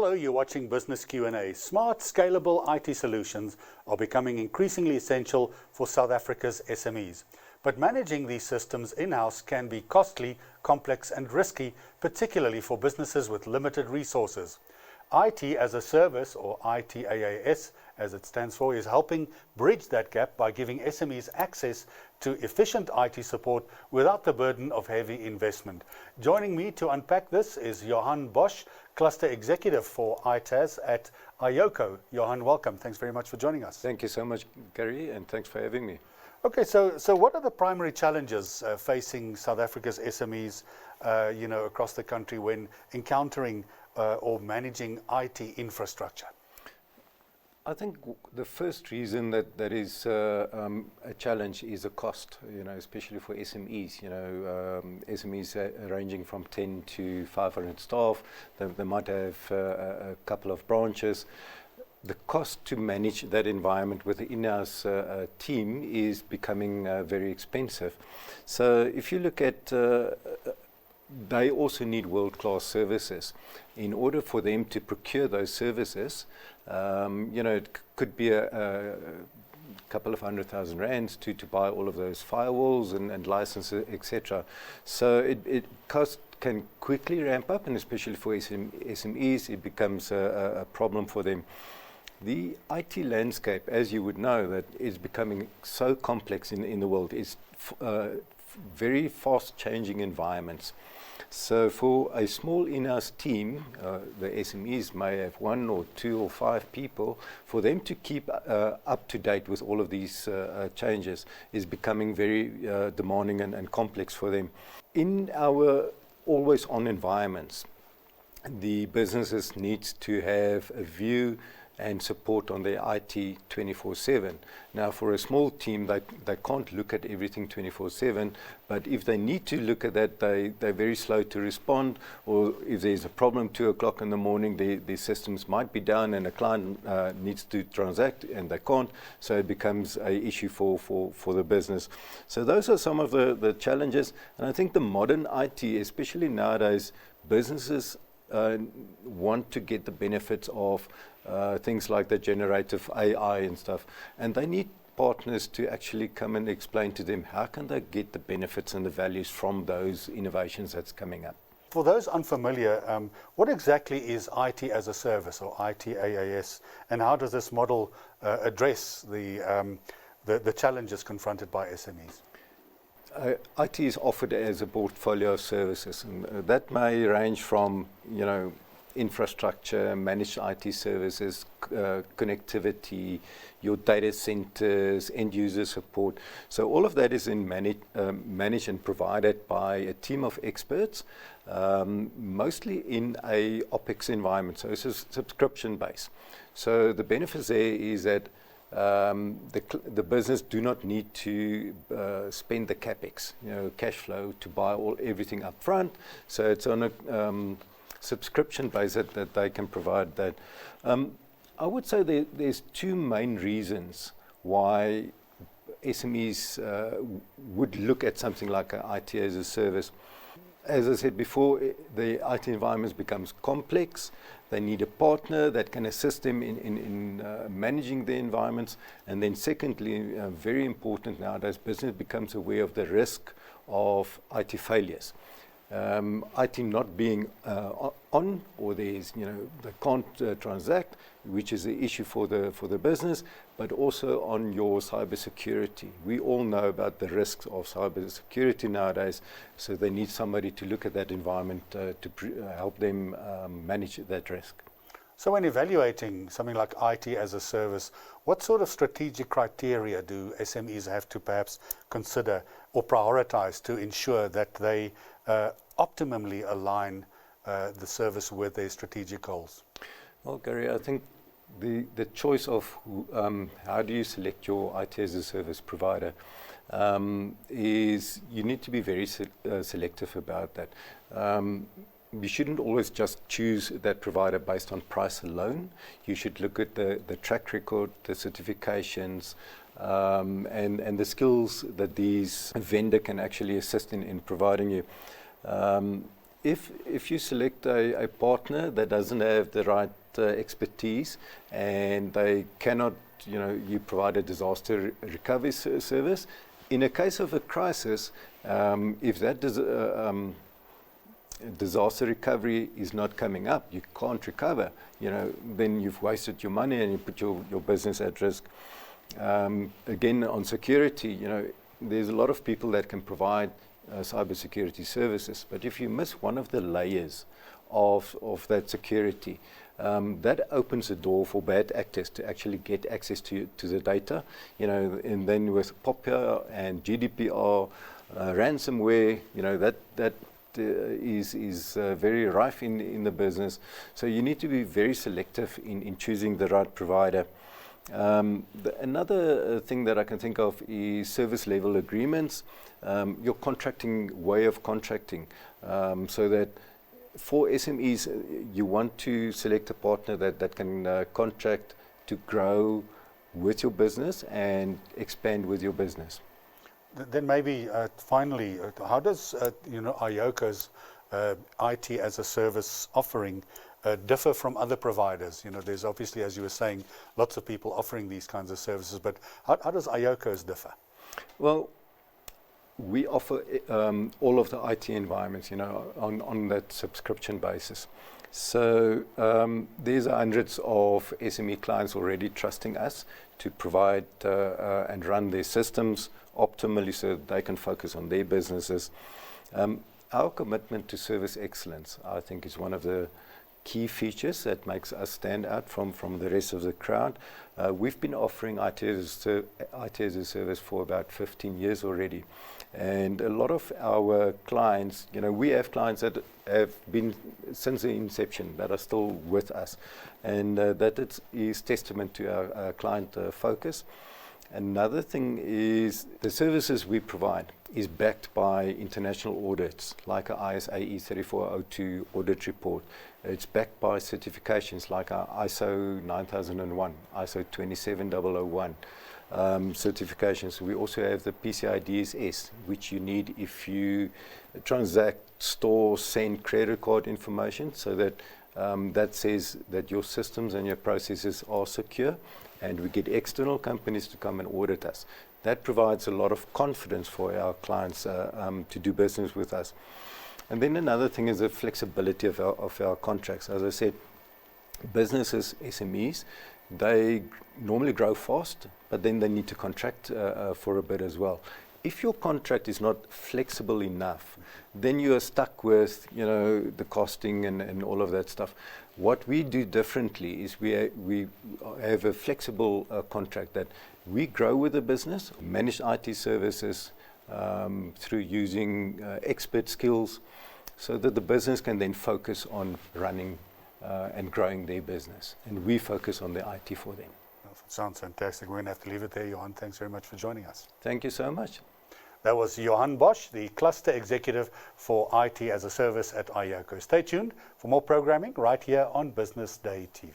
Hello, you're watching Business Q&A. Smart, scalable IT solutions are becoming increasingly essential for South Africa's SMEs. But managing these systems in-house can be costly, complex and risky, particularly for businesses with limited resources. IT as a service, or ITaaS as it stands for, is helping bridge that gap by giving SMEs access to efficient IT support without the burden of heavy investment. Joining me to unpack this is Johan Bosch, Cluster Executive for ITaaS at iOCO. Johan, welcome. Thanks very much for joining us. Thank you so much, Gary, and thanks for having me. Okay, so what are the primary challenges facing South Africa's SMEs, across the country when encountering or managing IT infrastructure? I think the first reason that is a challenge is the cost, especially for SMEs. SMEs ranging from 10 to 500 staff. They might have a couple of branches. The cost to manage that environment with the in-house team is becoming very expensive. So if you look at they also need world-class services. In order for them to procure those services, it could be a couple of 100,000 rands to buy all of those firewalls and licenses, etc. So it cost can quickly ramp up, and especially for SMEs, it becomes a problem for them. The IT landscape, as you would know, that is becoming so complex in the world. It's very fast-changing environments. So for a small in-house team, the SMEs may have 1 or 2 or 5 people. For them to keep up to date with all of these changes is becoming very demanding and complex for them. In our always-on environments, the businesses need to have a view and support on their IT 24/7. Now, for a small team, they can't look at everything 24/7, but if they need to look at that, they're very slow to respond, or if there's a problem 2 o'clock in the morning, the systems might be down and a client needs to transact and they can't, so it becomes an issue for the business. So those are some of the challenges, and I think the modern IT, especially nowadays, businesses want to get the benefits of things like the generative AI and stuff, and they need partners to actually come and explain to them how can they get the benefits and the values from those innovations that's coming up. For those unfamiliar, what exactly is IT as a service, or ITaaS, and how does this model address the challenges confronted by SMEs? IT is offered as a portfolio of services, and that may range from, infrastructure, managed IT services, connectivity, your data centers, end user support. So all of that is managed and provided by a team of experts, mostly in a OpEx environment. So it's a subscription base. So the benefits there is that the business do not need to spend the capex, cash flow, to buy everything up front. So it's on a subscription base that they can provide that. I would say there's 2 main reasons why SMEs would look at something like an IT as a service. As I said before, the IT environment becomes complex. They need a partner that can assist them in managing the environments. And then secondly, very important nowadays, business becomes aware of the risk of IT failures. IT not being on, or there's, they can't transact, which is the issue for the business, but also on your cybersecurity. We all know about the risks of cybersecurity nowadays, so they need somebody to look at that environment to help them manage that risk. So when evaluating something like IT as a service, what sort of strategic criteria do SMEs have to perhaps consider or prioritize to ensure that they optimally align the service with their strategic goals? Well, Gary, I think the choice of how do you select your IT as a service provider is, you need to be very selective about that. You shouldn't always just choose that provider based on price alone. You should look at the track record, the certifications, and the skills that these vendor can actually assist in providing you. if you select a partner that doesn't have the right expertise and they cannot, you provide a disaster recovery service, in a case of a crisis, if that disaster recovery is not coming up, you can't recover, then you've wasted your money and you put your business at risk. Again, on security, there's a lot of people that can provide cybersecurity services, but if you miss one of the layers of that security, that opens the door for bad actors to actually get access to the data, and then with POPIA and GDPR, ransomware, that is very rife in the business. So you need to be very selective in choosing the right provider. Another thing that I can think of is service level agreements, your contracting way of contracting, so that for SMEs, you want to select a partner that can contract to grow with your business and expand with your business. Then maybe finally, how does iOCO's IT as a service offering differ from other providers? There's obviously, as you were saying, lots of people offering these kinds of services, but how does iOCO's differ? Well, we offer all of the IT environments, on that subscription basis. So there's hundreds of SME clients already trusting us to provide and run their systems optimally so that they can focus on their businesses. Our commitment to service excellence, I think, is one of the key features that makes us stand out from the rest of the crowd. We've been offering IT as a service for about 15 years already. And a lot of our clients, we have clients that have been since the inception that are still with us. And that is testament to our client focus. Another thing is the services we provide is backed by international audits, like our ISAE 3402 audit report. It's backed by certifications like our ISO 9001, ISO 27001 certifications. We also have the PCI DSS, which you need if you transact, store, send credit card information, so that that says that your systems and your processes are secure, and we get external companies to come and audit us. That provides a lot of confidence for our clients to do business with us. And then another thing is the flexibility of our contracts. As I said, businesses, SMEs, they normally grow fast, but then they need to contract for a bit as well. If your contract is not flexible enough, then you are stuck with the costing and all of that stuff. What we do differently is we have a flexible contract that we grow with the business, manage IT services through using expert skills, so that the business can then focus on running and growing their business, and we focus on the IT for them. Sounds fantastic. We're going to have to leave it there, Johan. Thanks very much for joining us. Thank you so much. That was Johan Bosch, the Cluster Executive for IT as a Service at iOCO. Stay tuned for more programming right here on Business Day TV.